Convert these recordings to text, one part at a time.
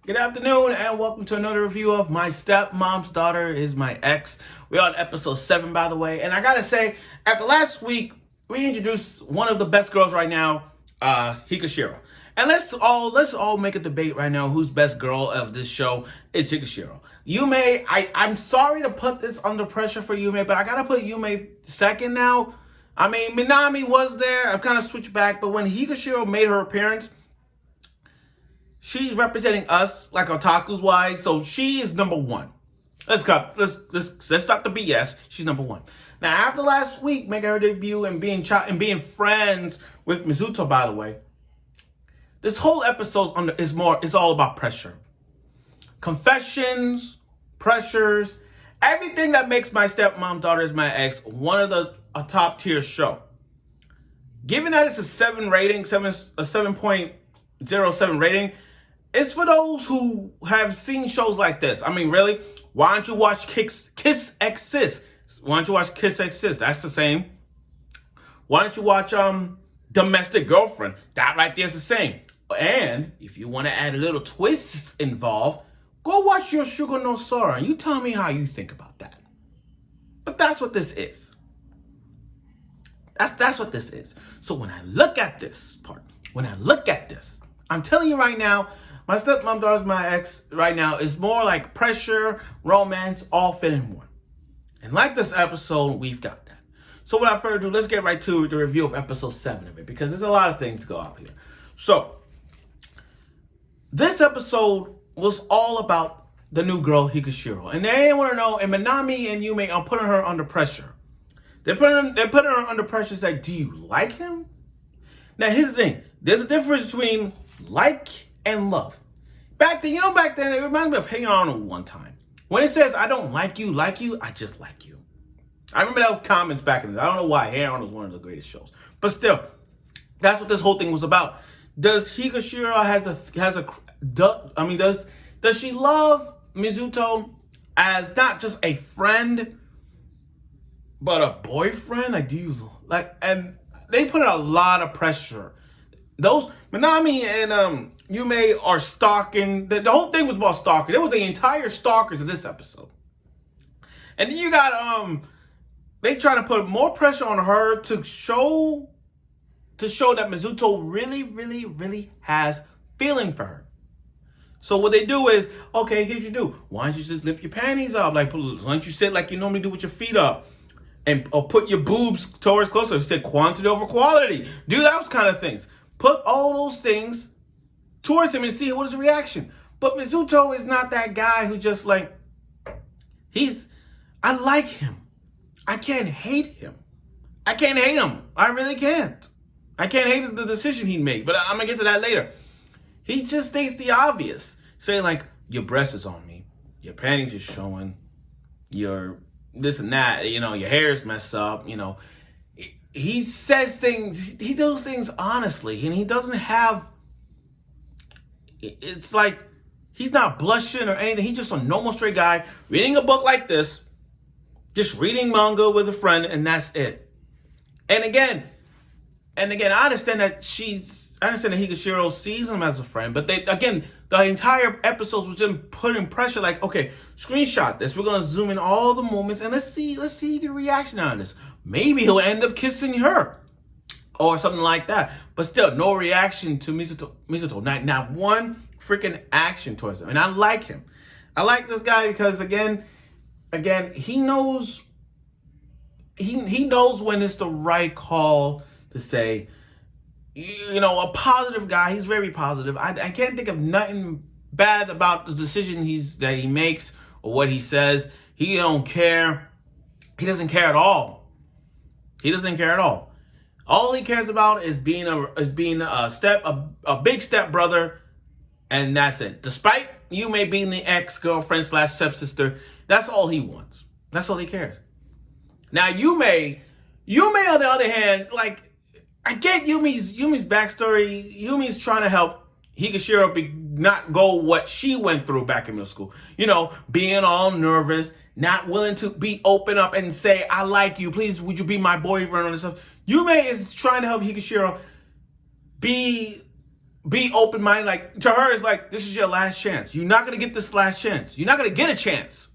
Good afternoon and welcome to another review of My Stepmom's Daughter is My Ex. We're on episode 7, by the way. And I gotta say, after last week, we introduced one of the best girls right now, Higashiro. And let's all make a debate right now who's best girl of this show is Higashiro. Yume, I'm sorry to put this under pressure for Yume, but I gotta put Yume second now. I mean, Minami was there. I've kind of switched back, but when Higashiro made her appearance, she's representing us, like otakus wise, so she is number one. Let's stop the BS. She's number one. Now, after last week making her debut and being friends with Mizuto, by the way, this whole episode is all about pressure, confessions, pressures, everything that makes My Stepmom Daughter is My Ex one of a top tier show. Given that it's a 7.07 rating. It's for those who have seen shows like this. I mean, really? Why don't you watch Kiss Exist? Why don't you watch Kiss Exist? That's the same. Why don't you watch Domestic Girlfriend? That right there is the same. And if you want to add a little twists involved, go watch Your Sugar No Sora and you tell me how you think about that. But that's what this is. That's what this is. So when I look at this part, I'm telling you right now, My Stepmom Daughter is My Ex right now is more like pressure, romance, all fit in one. And like this episode, we've got that. So without further ado, let's get right to the review of episode 7 of it, because there's a lot of things to go out here. So, this episode was all about the new girl, Higashiro. And they want to know, and Minami and Yume are putting her under pressure. They're putting her under pressure, say, do you like him? Now, here's the thing. There's a difference between like and love. Back then, it reminds me of Hey Arnold one time. When it says, I don't like you, I just like you. I remember that was comments back in the day. I don't know why. Hey Arnold is one of the greatest shows. But still, that's what this whole thing was about. Does Higashiro does she love Mizuto as not just a friend, but a boyfriend? And they put a lot of pressure. Those Minami and Yume are stalking. The whole thing was about stalking. There was the entire stalkers of this episode. And then you got they try to put more pressure on her to show that Mizuto really, really, really has feeling for her. So what they do is, okay, here's what you do. Why don't you just lift your panties up? Like, why don't you sit like you normally do with your feet up? Or put your boobs towards closer. You said quantity over quality. Do those kind of things. Put all those things towards him and see what is the reaction. But Mizuto is not that guy who just I like him. I can't hate him. I really can't. I can't hate the decision he made, but I'm going to get to that later. He just states the obvious. Saying like, your breast is on me. Your panties are showing. Your this and that. Your hair is messed up. He says things, he does things honestly, and he doesn't have, it's like, he's not blushing or anything. He's just a normal straight guy reading a book like this, just reading manga with a friend, and that's it. And again, I understand that Higashiro sees him as a friend, but the entire episode was just putting pressure, like, okay, screenshot this. We're going to zoom in all the moments, and let's see the reaction out of this. Maybe he'll end up kissing her or something like that. But still, no reaction to Mizuto. Not one freaking action towards him. And I like him. I like this guy because, again, he knows he knows when it's the right call to say, a positive guy. He's very positive. I can't think of nothing bad about the decision that he makes or what he says. He don't care. He doesn't care at all. All he cares about is being a big step brother, and that's it. Despite Yume being the ex-girlfriend / stepsister, that's all he wants. That's all he cares. Now Yume on the other hand, I get Yumi's backstory. Yumi's trying to help Higashiro not go what she went through back in middle school. Being all nervous, not willing to be open up and say, I like you, please, would you be my boyfriend, and stuff. Yume is trying to help Higashiro be be open-minded. Like, to her, it's like, this is your last chance. You're not going to get this last chance. You're not going to get a chance.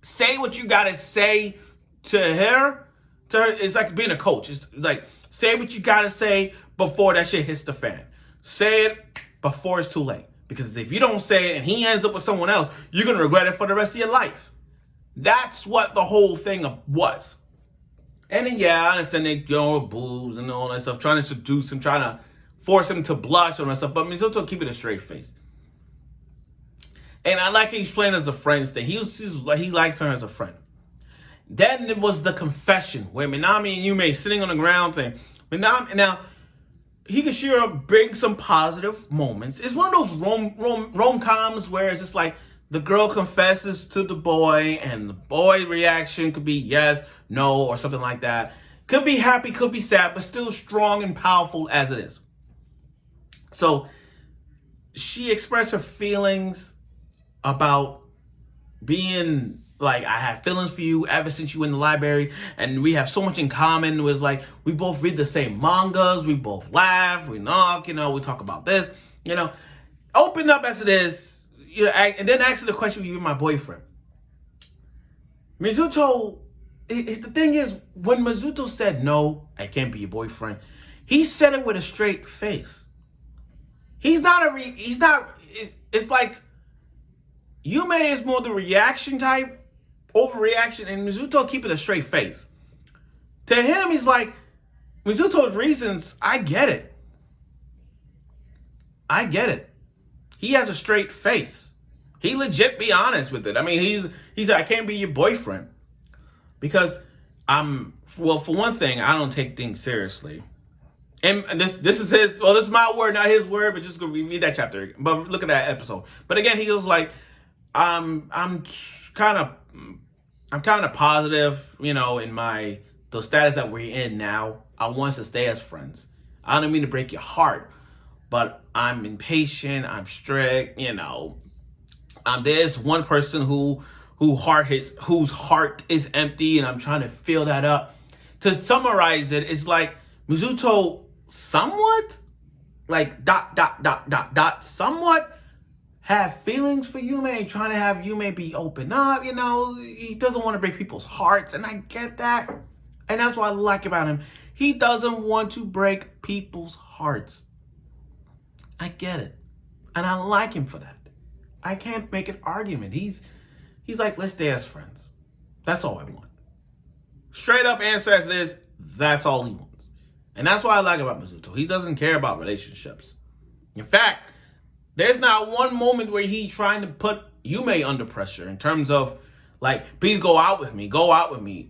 Say what you got to say to her. It's like being a coach. It's like, say what you got to say before that shit hits the fan. Say it before it's too late. Because if you don't say it and he ends up with someone else, you're going to regret it for the rest of your life. That's what the whole thing was. And then, yeah, I understand they go boobs and all that stuff, trying to seduce him, trying to force him to blush and all that stuff. But Mizuto keeping a straight face. And I like he's playing as a friend thing. He likes her as a friend. Then it was the confession where Minami and Yume sitting on the ground thing. Now, Higashira brings some positive moments. It's one of those rom-coms where it's just like the girl confesses to the boy and the boy reaction could be yes, no, or something like that. Could be happy, could be sad, but still strong and powerful as it is. So she expressed her feelings about being like, I have feelings for you ever since you were in the library, and we have so much in common. It was like, we both read the same mangas, we both laugh, we knock, we talk about this, open up as it is, and then ask the question, you're my boyfriend. Mizuto, the thing is, when Mizuto said, no, I can't be your boyfriend, he said it with a straight face. It's like, Yume is more the reaction type, overreaction, and Mizuto keeping a straight face. To him, he's like, Mizuto's reasons, I get it. He has a straight face. He legit be honest with it. I mean, he's like, I can't be your boyfriend. Because for one thing, I don't take things seriously. And this is his, this is my word, not his word, but just go read that chapter. But look at that episode. But again, he was like, I'm kind of positive, in the status that we're in now. I want us to stay as friends. I don't mean to break your heart, but I'm impatient. I'm strict. There's one person whose heart is empty, and I'm trying to fill that up. To summarize it, it's like Mizuto somewhat, like ... somewhat have feelings for Yume, trying to have Yume be open up, he doesn't want to break people's hearts, and I get that. And that's what I like about him. He doesn't want to break people's hearts. I get it. And I like him for that. I can't make an argument. He's like, let's stay as friends. That's all I want. Straight up answer as it is, that's all he wants. And that's what I like about Mizuto. He doesn't care about relationships. In fact, there's not one moment where he's trying to put Yume under pressure in terms of, like, please go out with me,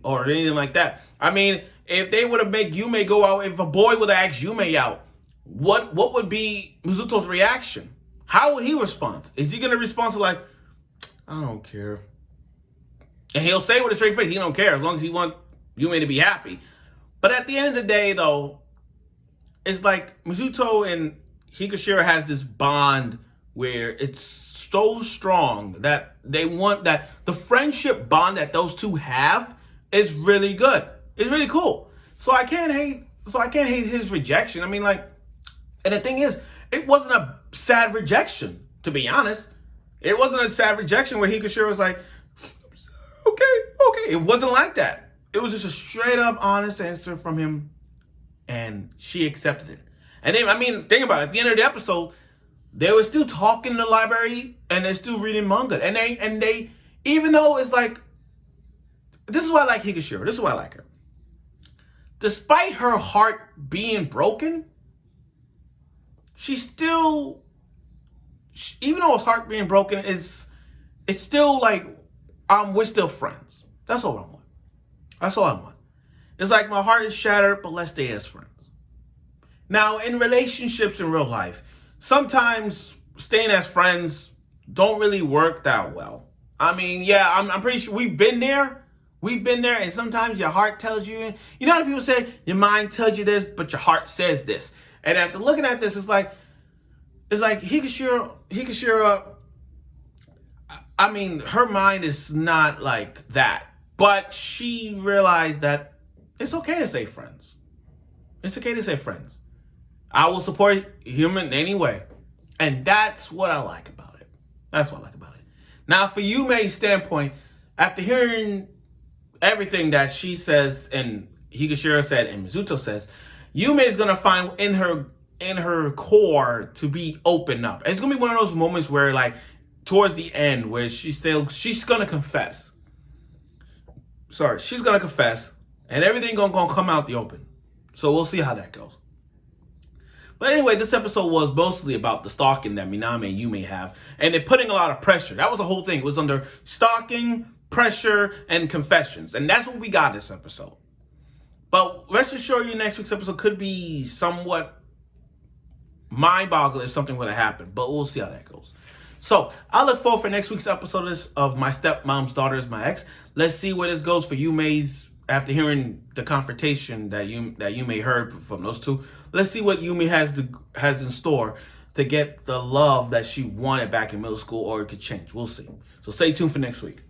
or anything like that. I mean, if they would have made Yume go out, if a boy would have asked Yume out, what would be Mizuto's reaction? How would he respond? Is he going to respond to like, I don't care? And he'll say with a straight face, he don't care as long as he wants Yume to be happy. But at the end of the day, though, it's like Mizuto and Higashira has this bond where it's so strong that they want that the friendship bond that those two have is really good. It's really cool. So I can't hate his rejection. I mean, like, and the thing is, it wasn't a sad rejection, to be honest. It wasn't a sad rejection where Higashira was like, okay. It wasn't like that. It was just a straight up honest answer from him, and she accepted it. And then, I mean, think about it. At the end of the episode, they were still talking in the library, and they're still reading manga. And they, even though it's like, this is why I like Higashira. This is why I like her. Despite her heart being broken, she still, even though his heart being broken, it's still like, we're still friends. That's all I want. That's all I want. It's like, my heart is shattered, but let's stay as friends. Now, in relationships in real life, sometimes staying as friends don't really work that well. I mean, yeah, I'm pretty sure we've been there. And sometimes your heart tells you, how people say, your mind tells you this, but your heart says this. And after looking at this, it's like Higashira, I mean, her mind is not like that. But she realized that it's okay to say friends. It's okay to say friends. I will support Yume in any way. And that's what I like about it. That's what I like about it. Now, for Yume's standpoint, after hearing everything that she says and Higashira said and Mizuto says, Yume is gonna find in her core to be open up. And it's gonna be one of those moments where, like, towards the end, where she's gonna confess. She's gonna confess, and everything gonna come out the open. So we'll see how that goes. But anyway, this episode was mostly about the stalking that Minami and Yume have, and they're putting a lot of pressure. That was the whole thing. It was under stalking, pressure, and confessions, and that's what we got this episode. But rest assured, next week's episode could be somewhat mind-boggling if something were to happen, but we'll see how that goes. So I look forward for next week's episode of My Stepmom's Daughter Is My Ex. Let's see where this goes for Yume's. After hearing the confrontation that Yume heard from those two, let's see what Yume has in store to get the love that she wanted back in middle school, or it could change. We'll see. So stay tuned for next week.